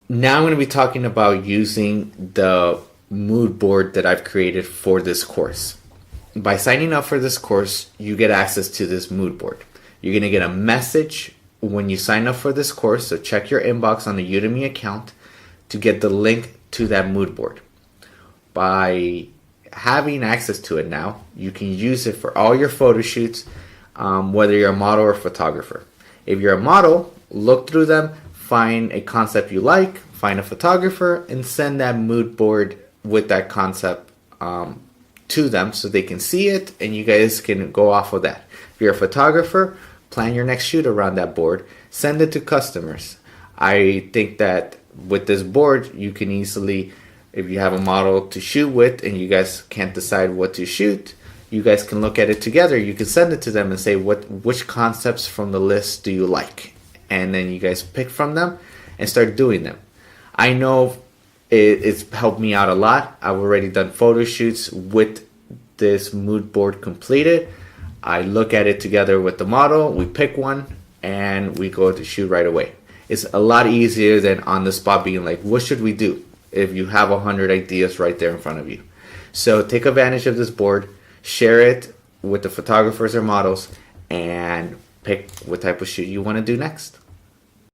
Now I'm going to be talking about using the mood board that I've created for this course. By signing up for this course, you get access to this mood board. You're going to get a message when you sign up for this course, so check your inbox on the Udemy account to get the link to that mood board. By having access to it now, you can use it for all your photo shoots, whether you're a model or photographer. If you're a model, look through them, find a concept you like, find a photographer, and send that mood board with that concept to them so they can see it and you guys can go off of that. If you're a photographer, plan your next shoot around that board, send it to customers. I think that with this board, you can easily, if you have a model to shoot with and you guys can't decide what to shoot, you guys can look at it together. You can send it to them and say, which concepts from the list do you like? And then you guys pick from them and start doing them. I know it's helped me out a lot. I've already done photo shoots with this mood board completed. I look at it together with the model, we pick one, and we go to shoot right away. It's a lot easier than on the spot being like, what should we do? If you have 100 ideas right there in front of you. So take advantage of this board, share it with the photographers or models, and pick what type of shoot you want to do next.